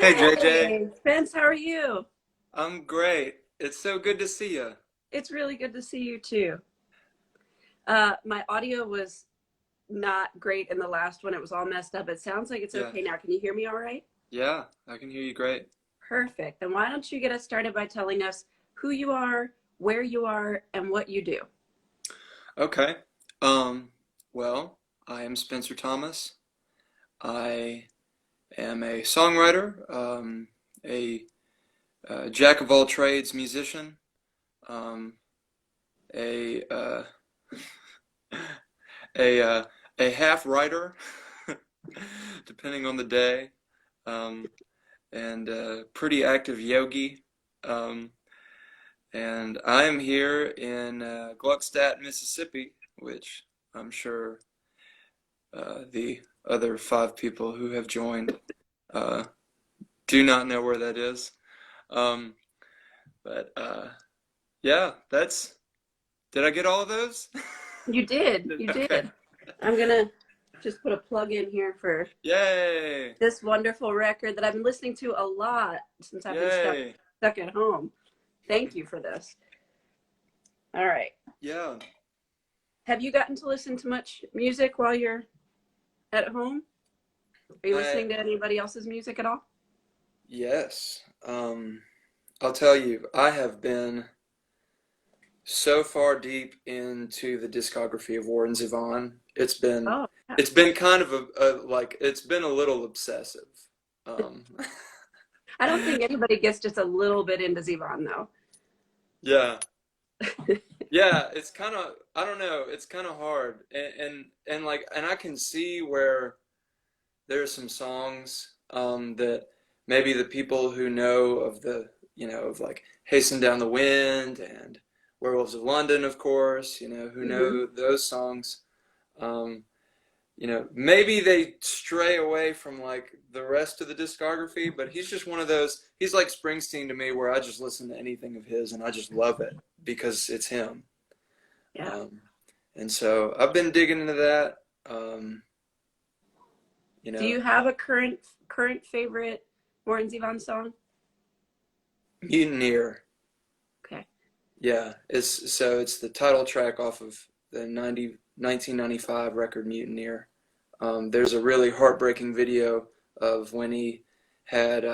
Hey JJ, Hey, Spence, how are you? I'm great. It's so good to see you. It's really good to see you too. My audio was not great in the last one. It was all messed up. It sounds like it's Yeah, okay now. Can you hear me all right? yeah, I can hear you great. Perfect. Then why don't you get us started by telling us who you are, where you are, and what you do? Okay. Um, well, I am Spencer Thomas. I am a songwriter, a, jack of all trades musician, um, a a a half writer, depending on the day, um, and a pretty active yogi. Um, And I am here in Gluckstadt, Mississippi, which I'm sure the other five people who have joined uh, do not know where that is. Um, but yeah, that's. Did I get all of those? You did. You Okay. did. I'm gonna just put a plug in here for Yay! this wonderful record that I've been listening to a lot since I've been Yay! stuck at home. Thank you for this. All right. Yeah. Have you gotten to listen to much music while you're at home? Are you I listening to anybody else's music at all? yes. I'll tell you, I have been so far deep into the discography of Warren Zevon. Oh, yeah. It's been kind of it's been a little obsessive. Um, I don't think anybody gets just a little bit into Zevon though. yeah, yeah. It's kind of I don't know. It's kind of hard, and like and I can see where there are some songs that maybe the people who know of the of like Hasten Down the Wind and Werewolves of London, of course, who Hmm. know those songs. Um, maybe they stray away from like the rest of the discography, but he's just one of those. He's like Springsteen to me, where I just listen to anything of his and I just love it because it's him. Yeah. Um, and so I've been digging into that. Um, you Do know, you have a current favorite Warren Zevon song? Mutineer. Okay. Yeah, it's the title track off of the 1995 record Mutineer. There's a really heartbreaking video of had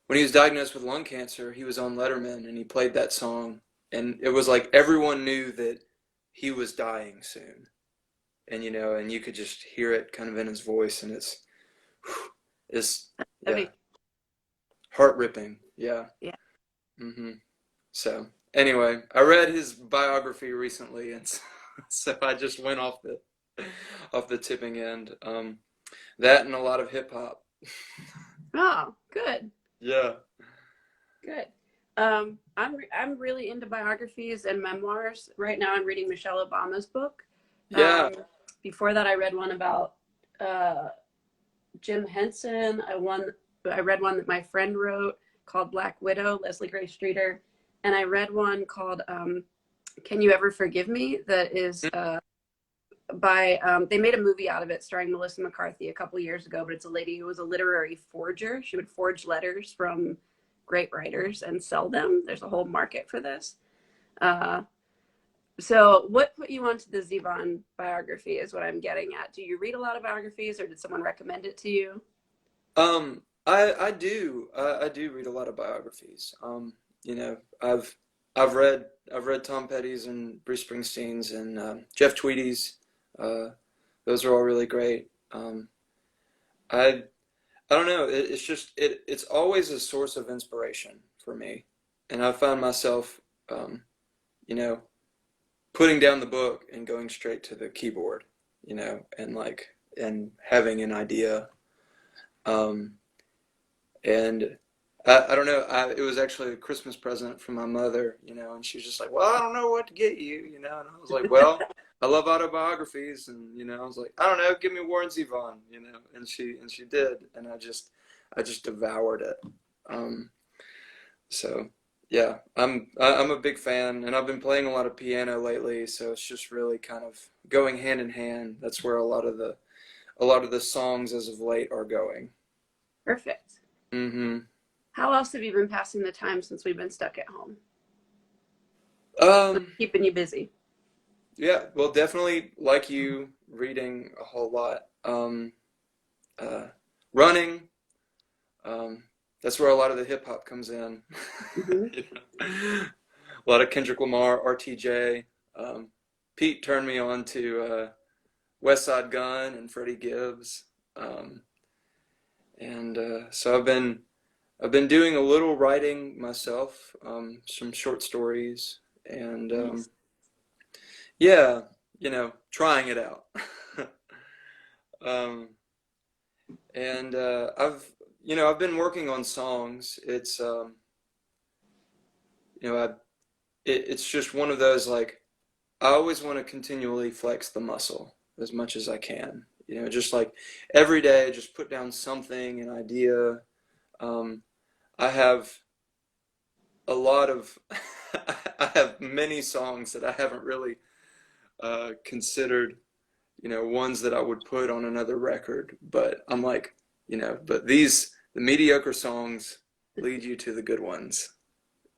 when he was diagnosed with lung cancer. He was on Letterman and he played that song, and it was like everyone knew that he was dying soon, and and you could just hear it kind of in his voice, and it's yeah, Heavy. heart ripping. Yeah. Yeah. hmm So anyway, I read his biography recently, and so I just went off the tipping end. That and a lot of hip hop. Oh, good. Yeah. Good. I'm really into biographies and memoirs. Right now I'm reading Michelle Obama's book. Yeah. Um, Before that I read one about uh, Jim Henson. I read one that my friend wrote called Black Widow, Leslie Grace Streeter, and I read one called Can You Ever Forgive Me? That is by they made a movie out of it starring Melissa McCarthy a couple years ago, but it's a lady who was a literary forger. She would forge letters from great writers and sell them. There's a whole market for this. Uh, so, what put you onto the Zevon biography is what I'm getting at. Do you read a lot of biographies, or did someone recommend it to you? I do read a lot of biographies. I've I've read Tom Petty's and Bruce Springsteen's and Jeff Tweedy's. Uh, those are all really great. I I don't know. It's just it's always a source of inspiration for me, and I found myself, um, you know, putting down the book and going straight to the keyboard, and having an idea. Um, and I don't know. It was actually a Christmas present from my mother, and she was just like, "Well, I don't know what to get you," and I was like, "Well, I love autobiographies," and I was like, "I don't know, give me Warren Zevon," and she did, and I just devoured it. Um, so yeah, I'm a big fan, and I've been playing a lot of piano lately, so it's just really kind of going hand in hand. That's where a lot of the songs as of late are going. Perfect. Mm-hmm. How else have you been passing the time since we've been stuck at home? What's Um, keeping you busy? yeah, well, definitely like you, reading a whole lot. Uh, Running, um, that's where a lot of the hip hop comes in. Hmm. You know? A lot of Kendrick Lamar, RTJ. Um, Pete turned me on to West Side Gun and Freddie Gibbs. Um, and so I've been doing a little writing myself, some short stories, and Nice. yeah, trying it out. um, and I've been working on songs. It's you know I it's just one of those, like, I always want to continually flex the muscle as much as I can. Just like every day, just put down something, an idea. Um, I have a lot of I have many songs that I haven't really considered, ones that I would put on another record. But I'm like, but the mediocre songs lead you to the good ones,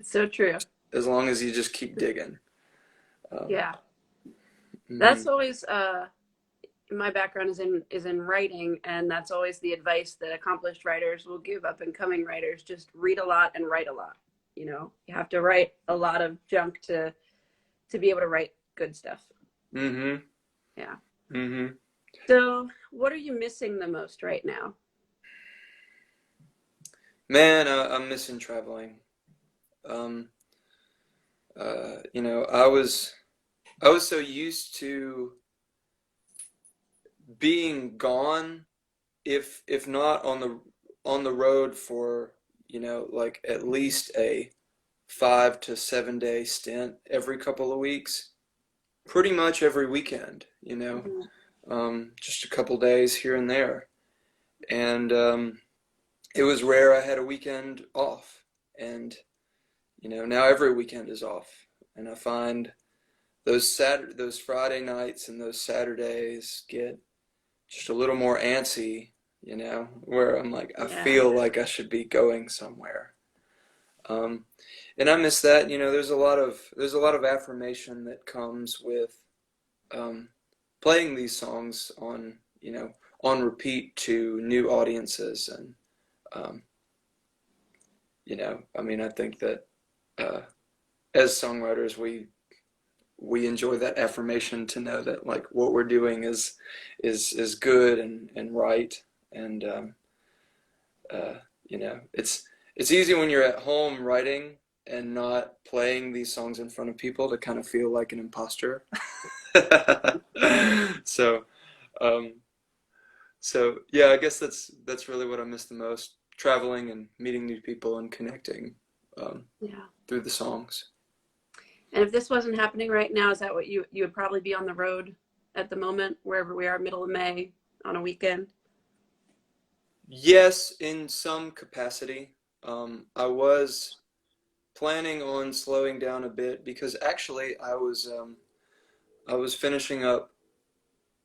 So true. as long as you just keep digging. Um, Yeah. mhm. That's always my background is in writing, and that's always the advice that accomplished writers will give up and coming writers: just read a lot and write a lot. You have to write a lot of junk to be able to write good stuff. Mhm. Yeah. Mhm. So, what are you missing the most right now? Man, I'm missing traveling. Um, I was so used to being gone, if not on the road for, like at least a 5 to 7 day stint every couple of weeks, pretty much every weekend, Mm-hmm. just a couple days here and there. And it was rare I had a weekend off. And, now every weekend is off. And I find those Friday nights and those Saturdays get just a little more antsy, where I'm like, I Yeah. feel like I should be going somewhere. Um, and I miss that. There's a lot of affirmation that comes with um, playing these songs on repeat to new audiences. And um, I mean, I think that uh, as songwriters, we enjoy that affirmation, to know that, like, what we're doing is good and right. And uh, it's easy when you're at home writing and not playing these songs in front of people, to kind of feel like an imposter. so um, so yeah, I guess that's really what I miss the most: traveling and meeting new people and connecting um, Yeah. through the songs. And if this wasn't happening right now, is that what you would probably be on the road at the moment, wherever we are, middle of May, on a weekend? Yes, in some capacity. I was planning on slowing down a bit, because actually I was finishing up.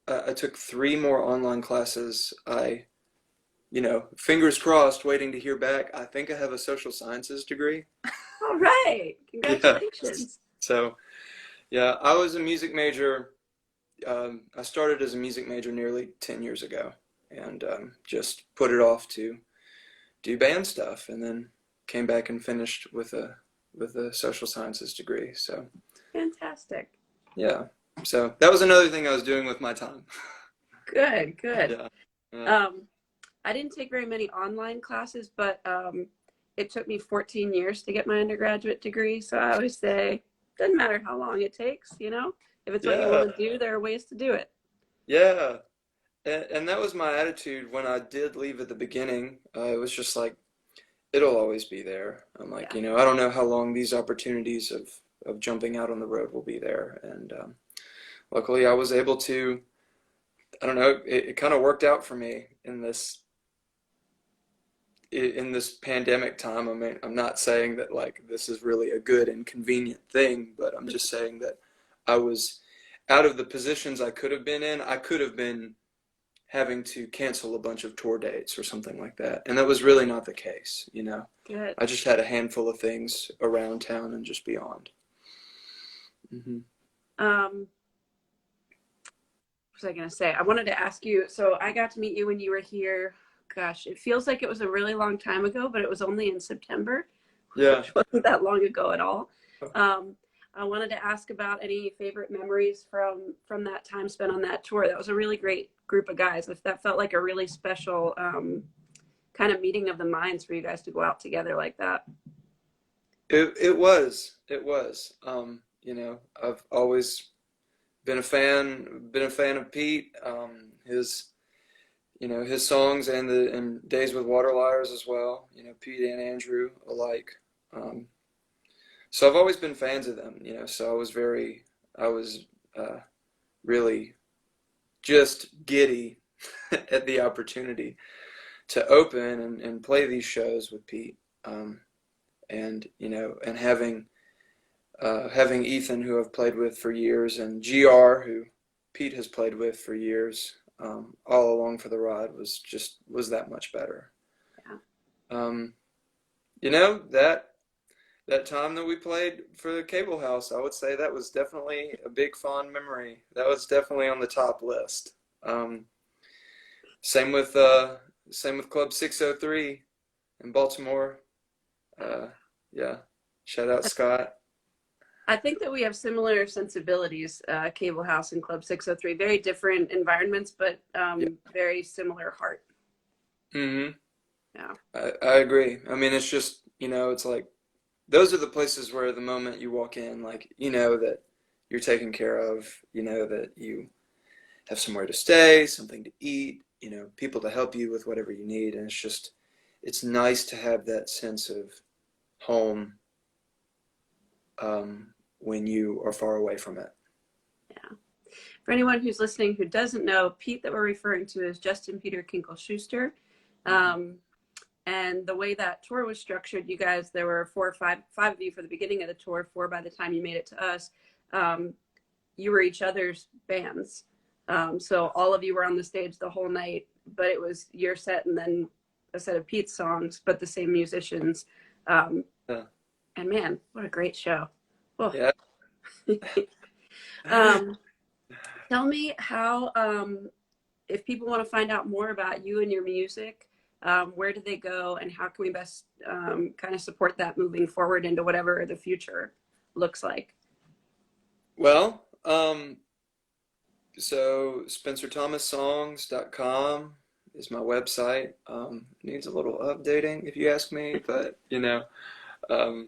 I took 3 more online classes. Fingers crossed, waiting to hear back. I think I have a social sciences degree. All right. Yeah. Congratulations. So yeah, I was a music major. I started as a music major nearly 10 years ago, and just put it off to do band stuff, and then came back and finished with a social sciences degree. So Fantastic. yeah, so that was another thing I was doing with my time. Good, good. Yeah, yeah, Um, I didn't take very many online classes, but it took me 14 years to get my undergraduate degree. So I always say, doesn't matter how long it takes. If it's what you yeah, want to do, there are ways to do it. yeah. And that was my attitude when I did leave at the beginning. It was just like, it'll always be there. I'm like, Yeah. I don't know how long these opportunities of jumping out on the road will be there. And luckily, I was able to. I don't know. It kind of worked out for me in this pandemic time. I mean, I'm not saying that, like, this is really a good and convenient thing, but I'm just saying that I was out of the positions I could have been in. I could have been having to cancel a bunch of tour dates or something like that. And that was really not the case, you know. Good. I just had a handful of things around town and just beyond. Hmm. Um, what was I going to say? I wanted to ask you. So I got to meet you when you were here. Gosh, it feels like it was a really long time ago, but it was only in September, Yeah. which wasn't that long ago at all. Um, I wanted to ask about any favorite memories from that time spent on that tour. That was a really great group of guys. If that felt like a really special kind of meeting of the minds for you guys to go out together like that. It was. You know, I've always been a fan of Pete. His his songs and Days with Water Liars as well. You know, Pete and Andrew alike. Um, so I've always been fans of them. You know, so I was uh, really just giddy at the opportunity to open and play these shows with Pete. And and having Ethan, who I've played with for years, and GR, who Pete has played with for years, all along for the ride was that much better. Yeah. Um, that time that we played for the Cable House, I would say that was definitely a big fond memory. That was definitely on the top list. Um, same with Club 603 in Baltimore. Yeah, shout out Scott. I think that we have similar sensibilities, Cable House and Club 603. Very different environments, but Yeah. very similar heart. Hmm. Yeah. I agree. I mean, it's just, it's like those are the places where the moment you walk in, like, you know that you're taken care of, you know that you have somewhere to stay, something to eat, people to help you with whatever you need. And it's nice to have that sense of home when you are far away from it. Yeah. For anyone who's listening who doesn't know, Pete that we're referring to is Justin Peter Kinkle Schuster. And the way that tour was structured, you guys, there were five of you for the beginning of the tour, four by the time you made it to us. You were each other's bands. So all of you were on the stage the whole night, but it was your set and then a set of Pete's songs, but the same musicians. Yeah. And man, what a great show. Oh. Yeah. um, tell me how, if people want to find out more about you and your music, where do they go and how can we best kind of support that moving forward into whatever the future looks like? Well, so SpencerThomasSongs.com is my website. Needs a little updating if you ask me, but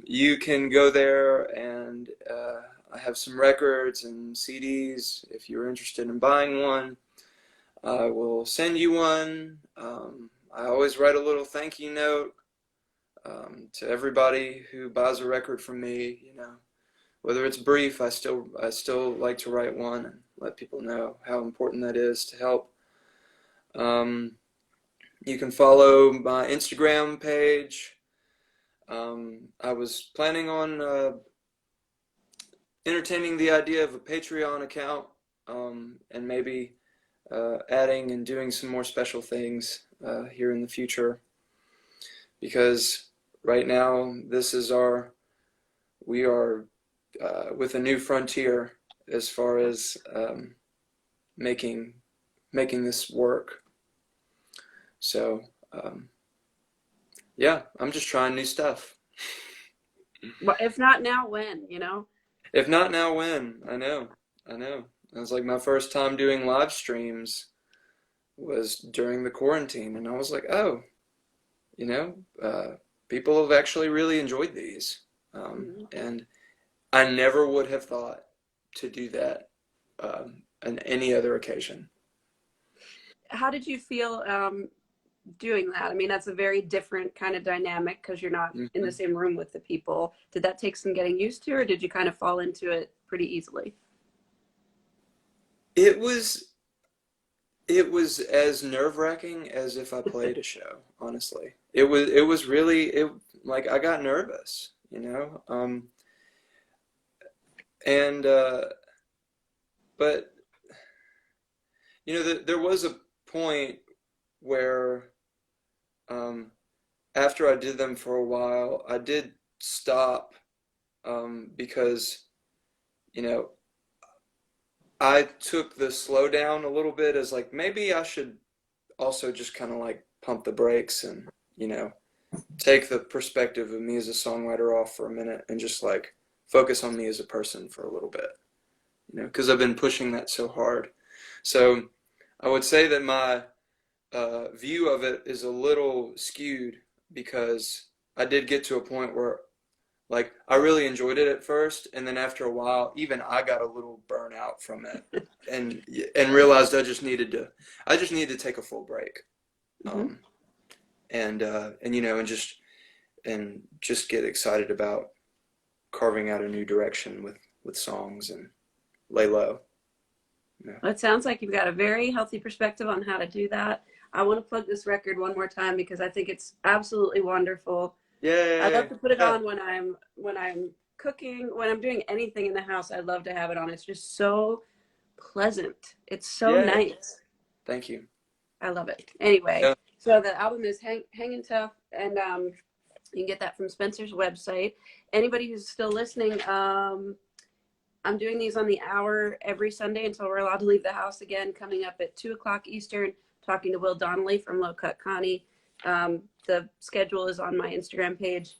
you can go there and I have some records and CDs. If you're interested in buying one, I will send you one. I always write a little thank you note to everybody who buys a record from me. Whether it's brief, I still like to write one and let people know how important that is to help. Um, you can follow my Instagram page. I was planning on entertaining the idea of a Patreon account, and maybe adding and doing some more special things here in the future. Because right now, we are with a new frontier as far as making this work. So yeah, I'm just trying new stuff. Well, if not now, when, If not now, when? I know. It was like my first time doing live streams was during the quarantine, and I was like, oh, you know, uh, people have actually really enjoyed these, and I never would have thought to do that on any other occasion. How did you feel doing that? I mean, that's a very different kind of dynamic because you're not in the Mhm. same room with the people. Did that take some getting used to, or did you kind of fall into it pretty easily? It was it was as nerve-wracking as if I played a show, honestly. It was really it like I got nervous, and but there was point where um, after I did them for a while, I did stop because, you know, I took the slowdown a little bit as like maybe I should also just kind of like pump the brakes and, you know, take the perspective of me as a songwriter off for a minute and just like focus on me as a person for a little bit, you know, because I've been pushing that so hard. So I would say that my view of it is a little skewed because I did get to a point where like I really enjoyed it at first, and then after a while, even I got a little burnout from it, and realized I just needed to take a full break, Mm-hmm. um, and you know, and just get excited about carving out a new direction with songs and lay low. Yeah. Well, it sounds like you've got a very healthy perspective on how to do that. I want to plug this record one more time because I think it's absolutely wonderful. I love Yay! to put it Yeah. on when I'm cooking, when I'm doing anything in the house. I love to have it on. It's just so pleasant. It's so Yay! nice. Thank you. I love it. Anyway, Yeah. so the album is Hanging Tough, and you can get that from Spencer's website. Anybody who's still listening, I'm doing these on the hour every Sunday until we're allowed to leave the house again, coming up at 2 o'clock Eastern, talking to Will Donnelly from Low Cut Connie. The schedule is on my Instagram page.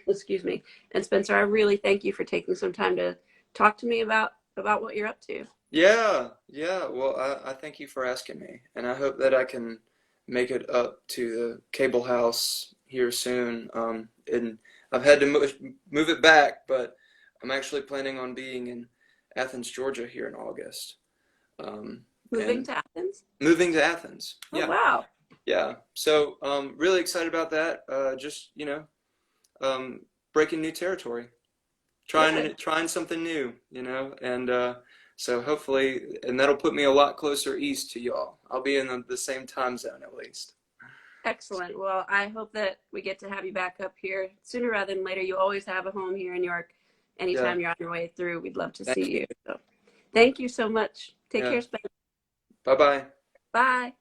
Excuse me. And Spencer, I really thank you for taking some time to talk to me about what you're up to. Yeah, yeah. Well, I thank you for asking me, and I hope that I can make it up to the cable house here soon. And I've had to move it back, but I'm actually planning on being in Athens, Georgia here in August. Moving And to Athens? moving to Athens. Oh, Yeah, wow. yeah. So, really excited about that. Just, you know, um, breaking new territory, Good. trying something new, you know, and so hopefully, and that'll put me a lot closer east to y'all. I'll be in the same time zone at least. Excellent. Well, I hope that we get to have you back up here sooner rather than later. You always have a home here in New York. Yeah, Anytime you're on your way through, we'd love to thank see you. you. So thank you so much. Take Yeah, care, Spencer. bye bye. Bye.